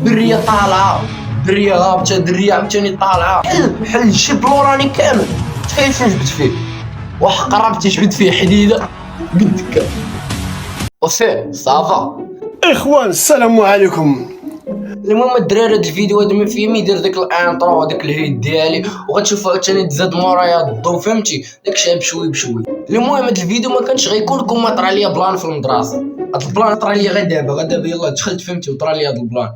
دريه طالعه، دريه هابطه، دريه عاوتاني طالعه، بحال الجيب لوراني كامل. تخيل شنو جبت فيه، واحد قرابتي جبت فيه حديده قد هكا. وسير صافا اخوان السلام عليكم. المهم الدراري هاد الفيديو هذا ما فيه يدير داك الانترو وداك الهيد ديالي، وغتشوفوا عاوتاني تزاد مورايا الضو، فهمتي داكشي بشوي بشوي. المهم هاد الفيديو ما كانش غيكون كون طرا ليا بلان في المدرسه، هاد البلان طرا ليا غير دابا يلاه دخلت فهمتي وطرا ليا هاد البلان.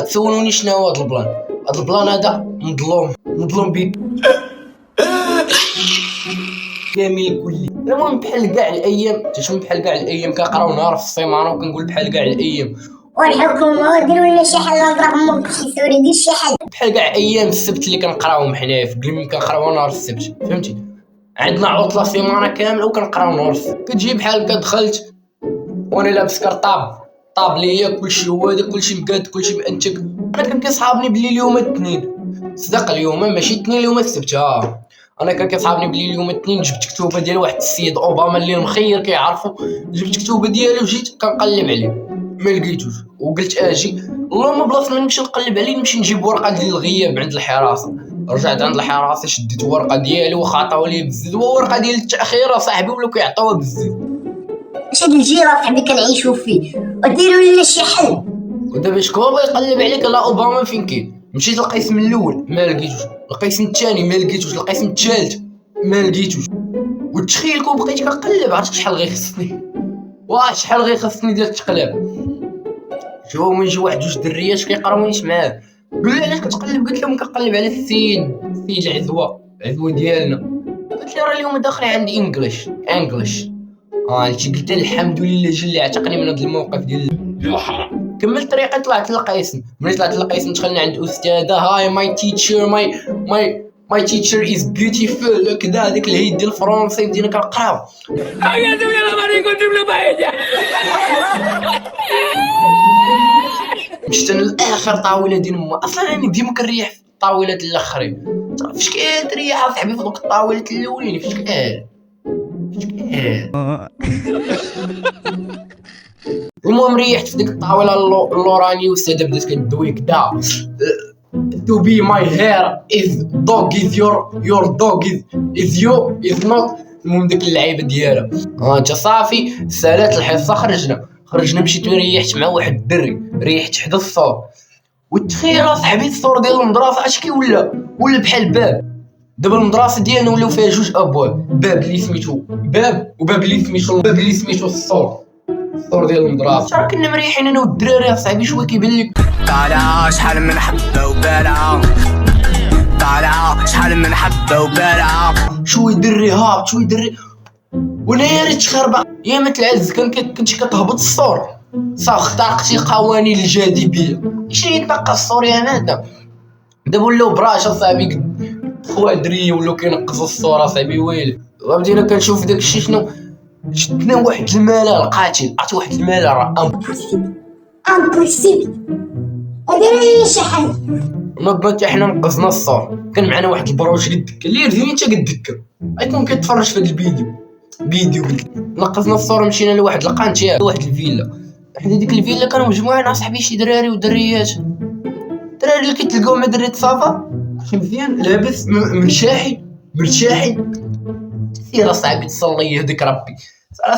تسولوني شنو هو هاد البلان. هاد البلان هذا مظلوم بيك كامل كلي. المهم بحال كاع الايام، شنو بحال كاع الايام كنقراو نهار في السيمانه، وكنقول بحال كاع الايام والحكومة ديروا لنا شي حل نضرب امك بشي سوري، دير شي حل. بحال كاع ايام السبت اللي كنقراوهم حنايا في قلمي، كنقراو نهار السبت فهمتي. عندنا عطله سيمانه كامله وكنقراو نهار السبت. كتجي بحال دخلت وانا لابس كرطاب طاب ليا كلشي هو هذا، كلشي مقاد، كلشي مانتك. انا كان كيصحابني بلي اليوم الاثنين، صدق اليوم ماشي الاثنين، اليوم السبت. انا كان كيصحابني بلي اليوم الاثنين. جبت كتوبه ديال واحد السيد اوباما اللي المخير كيعرفو، جبت كتوبه ديالو وجيت كنقلب عليه ما لقيتوش، وقلت اجي اللهم بلاصه ما نمشي نقلب عليه نمشي نجيب ورقه ديال الغياب عند الحراسه. رجعت عند الحراسه شديت ورقه ديالي وخاطاو لي بالزيت، ورقه ديال التاخير صاحبي ولاو كيعطيوها بالزيت. اش هاد الجيرة صاحبي كنعيشو فيه، وديروا لنا شي حل. ودابا شكون بغا يقلب عليك؟ لا اوباما فين كاين؟ مشيت للقسم الاول ما لقيتوش، القسم الثاني ما لقيتوش، القسم الثالث ما لقيتوش. وتخيل كون بقيت كنقلب عرفت شحال غيخصني، شحال غيخصني ديال التقلاب. شوفوا من يجي واحد جوج دريات كيقراونيش معاه، قول لي علاش كتقلب؟ قلت لهم كنقلب على السيد العزوه ديالنا. قلت لي راه اليوم داخلين عندي انجلش. قلت الحمد لله جل اللي عتقني من هذا الموقف ديال الحرام. كملت طريقي طلعت للقسم. ملي طلعت للقسم دخلنا عند استاذه. هاي ماي تيتشر ماي تيتشر از بيوتيفول كذا، هذيك الهيد ديال الفرنسي بدينا كنقراو. مشيت انا لاخر طاوله ديال ما، اصلا انا ديما كنريح في الطاولات الاخرين. فاش كتريح اصاحبي في دوك الطاولات الاولين فاش المهم ريحت في ديك الطاوله اللوراني، واستاذه بدات كدوي كدا. To be my hair is dog is your dog is you is not. المهم ديك اللعيبه ديالها. انت صافي سالات الحصه، خرجنا مشيت ريحت مع واحد الدري، ريحت حدا السور. وتخيل صاحبي السور ديال المدرسه اش كي ولا بحال باب. دابا المدرسه ديالنا ولاو فيها جوج ابواب، باب اللي سميتو باب وباب اللي سميتو السور ديال المدرسه. راه كنا مريحين انا والدراري صاحبي. شويه كيبان لك طالعه شحال من حبه وبالعه، طالعه شحال من حبه وبالعه، شويه دري هابط شويه دري. وانا يا ريت خربق يا ما تلعز كنت كتهبط السور صافي اخترقتي قوانين الجاذبيه. شنو يتنقص السور يا ماده؟ دابا ولاو براشه صاحبي خوادري ولاو كينقصوا الصوره صاحبي ويلي. وبدينا كنشوف داك الشيء شنو شدنا واحد الملل قاتل. عرفتي واحد الملل راه امبوسيبل. وديروا لنا شي حل. نضنا حتى حنا نقصنا الصور. كان معنا واحد البروش قد هكا اللي رزين حتى قد هكا، غيكون كيتفرج في هذا الفيديو نقصنا الصور. مشينا لواحد القانتيه واحد الفيلا. حدا ديك الفيلا كانوا مجموعين اصاحبي شي دراري ودريات. الدراري اللي كيتلقاو مع دريات صافا شي مزيان لابس مرتاحين. سير صاحبي تصلي يهديك ربي،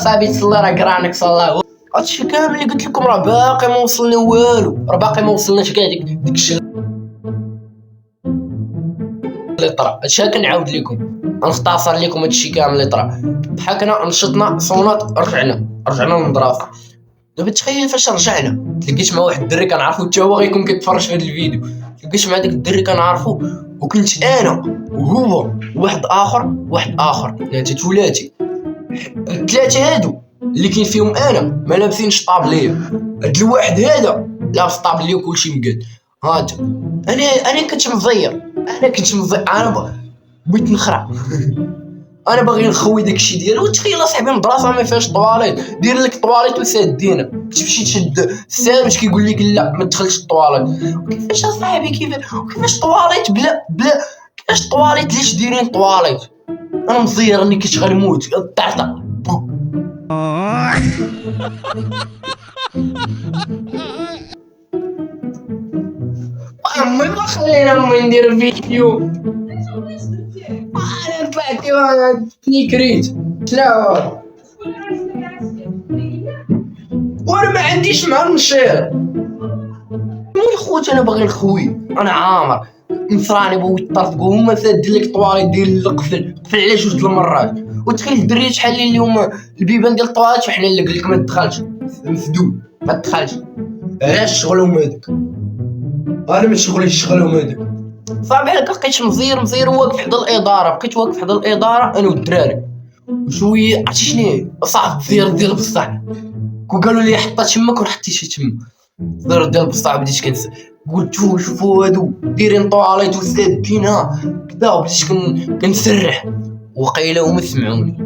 صاحبي تصلي راه قرانك صلاه. هادشي كامل اللي قلت لكم راه باقي ما وصلنا والو، راه باقي ما وصلناش كاع ديك الشغل اللي طرا. هادشي كنعاود لكم نختصر لكم هادشي كامل اللي طرا. ضحكنا نشطنا صونات رجعنا للمدرسه. دابا تخيل فاش رجعنا تلاقيت مع واحد الدري كنعرفو حتى هو غيكون كيتفرج في هذا الفيديو. تلاقيت مع داك الدري كنعرفو، وكنت انا وهو واحد اخر ثلاثه. الثلاثه هادو اللي كاين فيهم انا ما لابسينش طابليه. هاد الواحد هذا لابس طابليه وكلشي مقاد. هاد انا كنت مزير انا بغيت نخرع. انا باغي نخوي داكشي ديالو. وتخيل صاحبي المدرسه ما فيهاش طواليت، دير لك طواليت وسادينا. تمشي تشد السامج كيقول لك لا ما تدخلش الطواليت. كيفاش اصاحبي كيفاش طواليت بلا كيفاش طواليت؟ ليش دايرين طواليت؟ انا مزير راني كيشغل موت طعطع. امي ما خلينا امي ندير فيديو. انا طلعتي وانا نيكريت لا وانا ما عنديش مع النشير. مول خوت انا باغي نخوي انا عامر نصراني بغيت طرطقو هما سادين لك طواليت ديال القفل على جوج المرات. وتخيل الدريات شحال اللي هما البيبان ديال الطواليت وحنا اللي قال لك ما تدخلش مسدود ما تدخلش. علاش شغلهم هذاك؟ انا ما شغليش شغلهم هذاك. صافي هكا لقيت مزير واقف حدا الاداره. بقيت واقف حدا الاداره انا والدراري وشويه عرفتي شنو صاحب الزير ديال بصح. وقالوا لي حطها تماك وحطيتها تما الزير ديال بصح. بديت قلت شوفوا هادو دايرين طواليت وسادينها كدا وبديت كنسرح. وقيله هما سمعوني.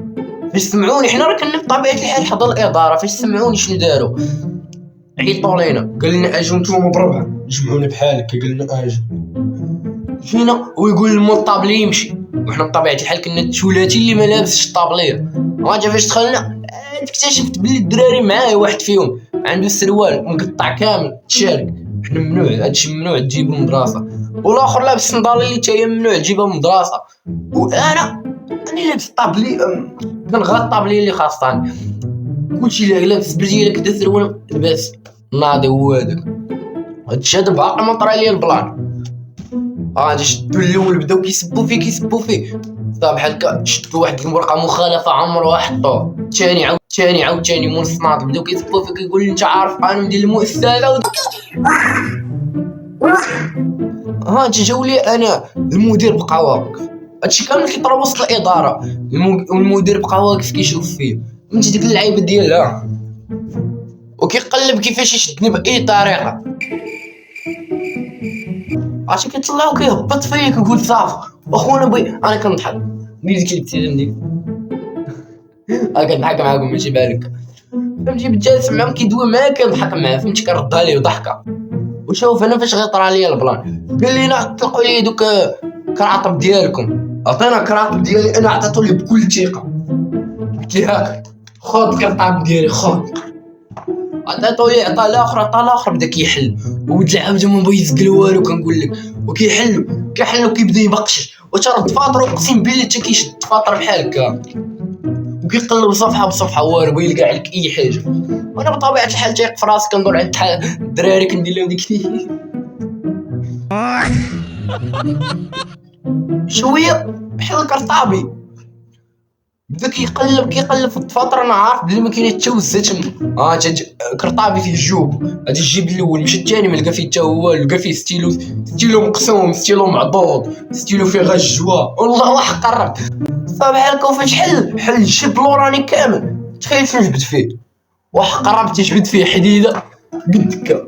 فاش سمعوني حنا راه كنا بطبيعه الحال حدا الاداره. فاش سمعوني شنو داروا؟ عيطوا لينا قال لنا اجوا نتوما بربعه جمعونا بحال هكا قال لنا اجوا فينا ويقول المول الطابلي يمشي. وحنا بطبيعه الحال كنا تشولاتي اللي ما لابسش الطابليه. واجا فاش دخلنا اكتشفت بلي الدراري معايا واحد فيهم عنده السروال مقطع كامل تشارك. حنا ممنوع هادشي ممنوع تجيبو للمدرسه. والاخر لابس الصندالي اللي تاهي ممنوع تجيبها للمدرسه. وانا لابس الطابلي كنغلط الطابليه اللي خاصاني. كلشي لابس برجيله كدا سروال لاباس ناضي هو هذاك. هادشي هذا باقي ما طرا ليا البلان. شدو الاول بداو كيسبوا فيه صافي بحال هكا شدو واحد الورقه مخالفه عمروها حطوه. ثاني عاوتاني مول الصناط بداو كيسبوا فيه كيقول لي انت عارف القانون ديال المؤسسه جاو لي انا المدير بقى واقف. هادشي كامل كيطرا وسط الاداره والمدير بقى واقف كيشوف فيا فهمتي ديك اللعيبه ديالها وكيقلب كيفاش يشدني باي طريقه. عرفتي كيطلع وكيهبط فيا كيقول صافي واخونا بغي. انا كنضحك ديك الابتسامه ديك كنضحك معاكم ماشي بالك فهمتي. بجالس معاهم كيدوي معايا كنضحك معاه فهمتي كنردها ليه ضحكه. وشوف انا فاش غيطرا ليا البلان قال لينا طلقوا لي دوك كراطب ديالكم. عطينا كراطب ديالي انا عطاتو ليه بكل ثقه. قلت ليه هاك خذ كراطب ديالي خذ. عطاتو ليه عطا الاخر بدا كيحل وبدا العبد ما بغى يزقل والو كنقول لك. وكيحل كيبدا يبقش وترد فاطر اقسم بالله حتى كيشد فاطر بحال هكا وكيقلب صفحه بصفحه والو بغى يلقى عليك اي حاجه. وانا بطبيعه الحال تايق في راسي كندور عند الدراري كندير لهم ديك شويه بحال الكرطابي بدا كيقلب في الدفاتر. انا عارف بلي ما كاين حتى وزه تما. كرطابي فيه الجوب غادي الجيب الاول مشى الثاني ما لقى فيه حتى هو. لقى فيه ستيلو مقسوم ستيلو معضوض ستيلو فيه غير الجوا والله واحد قرب صافي هكا. وفاش حل الجيب لوراني كامل تخيل فين جبت فيه واحد قرب تجبد فيه حديده قد هكا.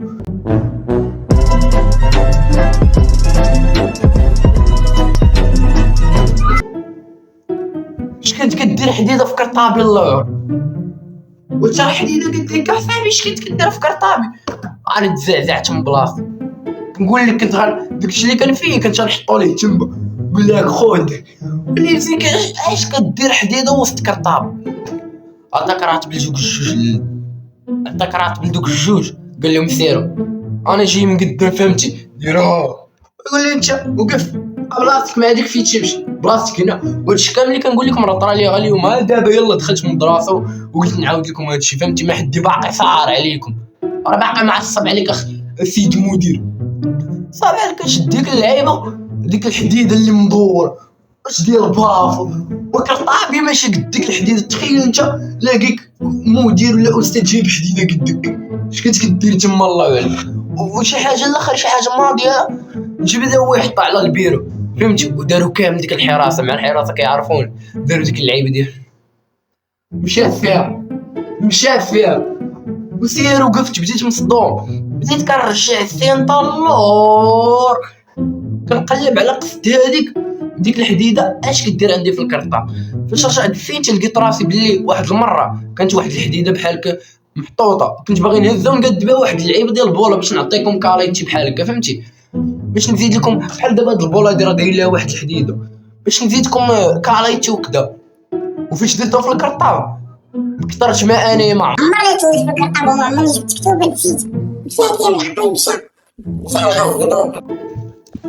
اش كنت كدير حديده في كرطابي الله وتا حديده قلت لك صاحبي اش كنت كدير في كرطابي. انا تزعزعت من بلاصتي كنقول لك كنت داكشي اللي كان فيه كنت غنحطو ليه تما بالله خذ اللي فيك اش كدير حديده وسط كرطابي. عطاك راتب لدوك الجوج قال لهم سيروا انا جاي من قدام فهمتي ديروها. يقول لي انت وقف بلاصتك ما هذيك فين تمشي بلاصتك هنا. وهادشي كامل اللي كنقول لكم راه طرا لي اليوم. دابا يلا دخلت من الدراسه وقلت نعاود لكم هادشي فهمتي. ما حد باقي صار عليكم راه باقي معصب عليك السيد المدير. صافي هكا شد ديك اللعيبه ديك الحديده اللي مدور اش ديال بافو وكرطابي ماشي قد ديك الحديده. تخيل انت لاقيك مدير ولا استاذ جايب حديده قدك اش كنت كدير تما الله يعلم. وشي حاجه الاخر شي حاجه ماضيه جبد هو يحطها على البيرو فهمتي. وداروا كامل ديك الحراسه مع الحراسه كيعرفون داروا ديك اللعيبه ديال مشات فيها وسير. وقفت بديت مصدوم بديت كنرجع السينطه اللور كنقلب على قصدي هذيك ديك الحديده اش كدير عندي في الكرطه. فاش رجعت فين تلقيت راسي بلي واحد المره كانت واحد الحديده بحال هكا محطوطه كنت باغي نهزها ونقاد بها واحد اللعيبه ديال البوله باش نعطيكم كاليتي بحال هكا فهمتي. باش نزيد لكم بحال دابا هاد البوله هادي راه داير لها واحد الحديده باش نزيدكم كاليتي وكذا. وفاش درتها في الكرطه كثرت ما انايا ما عمرني تويت في الكرطه وما عمرني جبت كتوبه نسيت مشات لي العقل مشى الحظ دوك.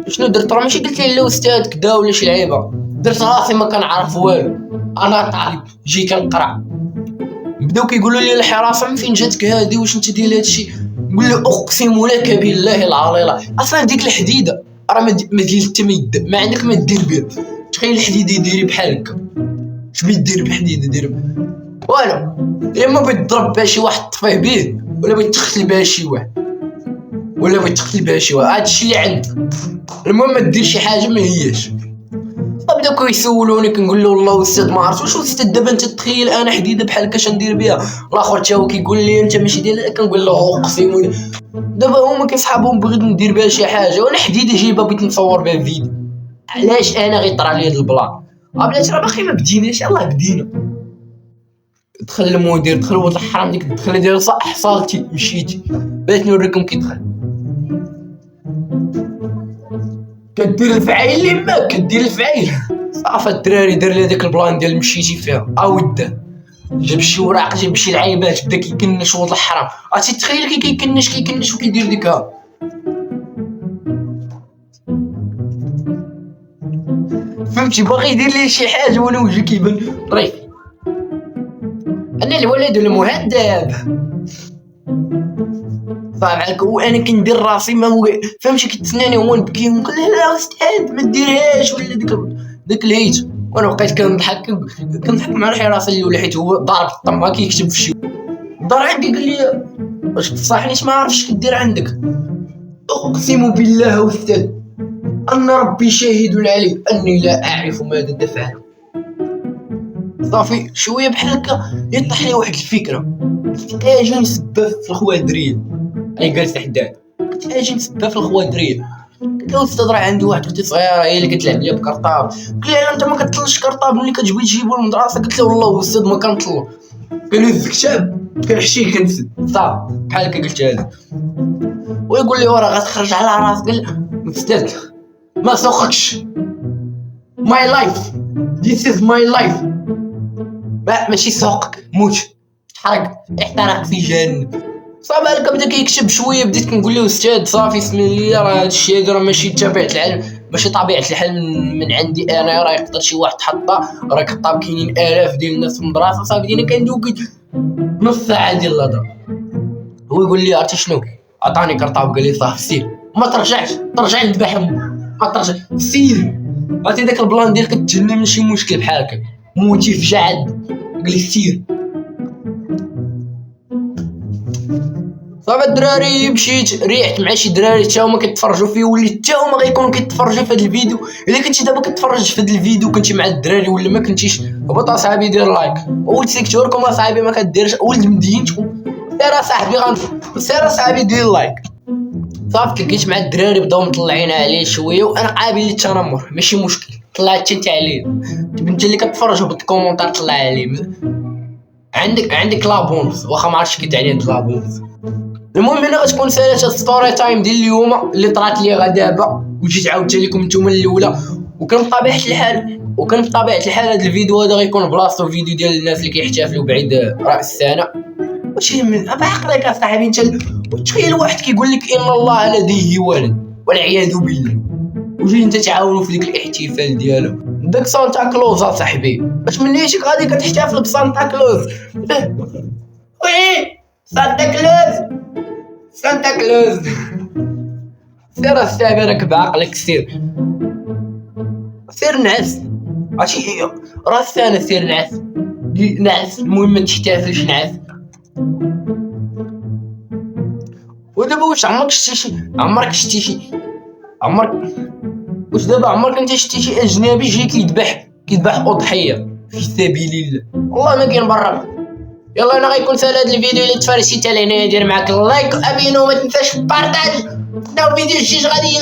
شنو درت؟ راه ماشي قلت لي لا استاذ كدا ولا شي لعيبه، درت راسي ما كنعرف والو، انا طالب جي كنقرا. بداو كيقولوا لي الحراسه من فين جاتك هادي، واش انت داير هادشي؟ نقول له اقسم لك بالله العليله اصلا ديك الحديده راه ما دير حتى ما يد، ما عندك ما دير بها. تخيل الحديده دايره بحال هكا، اش بغيت دير بحديده دايره والو؟ يا اما بغيت تضرب بها شي واحد طفيه به، ولا بغيت تقتل بها شي واحد، هادشي اللي عندك. المهم ما دير شي حاجه ما هياش. بداو كيسولوني كنقول له والله استاذ ما عرفتش. واش استاذ دابا انت تخيل انا حديده بحال هكا اش ندير بها؟ الاخر تا هو كيقول لي انت ماشي ديال، كنقول له اقسم لي دابا هما كيصحابهم بغيت ندير بها شي حاجه وانا حديده جايبها بغيت نصور بها فيديو. علاش انا غيطرى لي هاد البلان؟ بلاتي راه باقي ما بديناش، يلاه بدينا. دخل المدير، دخل ولد الحرام، ديك الدخله ديال صح حصلتي مشيتي. بغيت نوريكم كي دخل كدير الفعايل اللي ما كدير الفعايل. صافي الدراري دار لي داك البلان ديال مشيتي فيها ودا جاب شي وراق، جاب شي لعيبات، بدا كيكنش ولد الحرام. عرفتي تخيل كي كيكنش وكيدير ديكها. فهمتي باغي يدير لي شي حاجه وانا وجهي كيبان طريف. انا الولد المهذب صعب عليك، وانا كندير راسي ما فهمتي، كيتسناني هو نبكي ونقول لا استاذ ما ديرهاش ولا داك الهيت. وانا بقيت كنضحك مع الحراسه الاولى حيت هو ضارب الطما كيكتب في شي دار عندي. قال لي واش تصاحنيش ما عرفتش كدير عندك. اقسم بالله استاذ ان ربي شاهد علي اني لا اعرف ماذا تفعل. صافي شويه بحال هكا يطيح لي واحد الفكره، قلت اجي نسبه في الخوادريه. انا جالس حداه قلت اجي نسبه في الخوادريه. قلت له استاذ راه عندي واحد اختي صغيره هي اللي كتلعب ليا بكرطاب. قال لي انت ما كتطلش كرطاب ملي كتجبد تجيبو للمدرسه. قلت له والله استاذ ما كنطلو. قال لي الكتاب كنحشيه كنسد صافي بحال هكا قلتها له. ويقول لي وراه غتخرج على راسك. قال لي استاذ ما سوقكش، ماي لايف ذيس از ماي لايف. ماشي سوقك، موت تحرق احترق في جهنم. صافي هكا بدا كيكتب شويه. بديت كنقول له استاذ صافي اسمح لي راه هادشي هذا راه ماشي طبيعه الحال، ماشي طبيعه الحال من عندي انا، راه يقدر شي واحد حطها، راه كطاب كاينين الاف ديال الناس في المدرسه. صافي دينا كندوك نص ساعه ديال الهضره. هو يقول لي عرفتي شنو، عطاني كرطاب قال لي صافي سير ما ترجعش، ترجع لذبح ما ترجع سير. عرفتي داك البلان ديال كتجني من شي مشكل بحال هكا موتي في جعد. قال لي سير. صافي الدراري مشيت ريحت مع شي دراري حتى هما كيتفرجوا فيه، وليت حتى هما غيكونوا كيتفرجوا في هذا الفيديو. الا كنتي دابا كتفرج في هذا الفيديو كنتي مع الدراري ولا ما كنتيش، هبط اصاحبي دير لايك. ولد سيكتوركم اصاحبي ما كديرش، ولد مدينتكم سير اصاحبي سير اصاحبي دير لايك. صافي تلقيت مع الدراري بداو مطلعين عليه شويه، وانا قابل للتنمر ماشي مشكل. طلعت انت عليه انت اللي كتفرج بالكومونتير طلع عليه. عندك لابونس واخا ما عرفتش كيتعني هاد لابونس. المهم هنا غتكون سالات ستوري تايم ديال اليوم اللي طرات لي غدابه، وجيت عاودت لكم نتوما الاولى. وكان بطبيعه الحال هذا الفيديو هذا غيكون بلاصتو فيديو ديال الناس اللي كيحتفلوا بعيد راس السنه. واش من بعقلك اصاحبي انت؟ تخيل واحد كيقول لك ان الله لديه ولد والعياذ بالله، وجي انت تعاونوا في ديك الاحتفال ديالو. داك سانتا كلوز اصاحبي باش من نيتك غادي كتحتفل بسانتا كلوز. وي سانتا كلوز سير السابي راك بعقلك سير نعس. عرفتي راه السنه سير نعس. المهم ما تحتفلش نعس. ودابا واش عمرك انت شتي شي اجنبي جاي كيذبح اضحيه في سبيل الله؟ والله ما كاين برا. يلا انا غيكون سال هذا الفيديو اللي تفرجتي حتى لهنا دير معاك اللايك وابينو وما تنساش بارطاج. ناو فيديو جديد غادي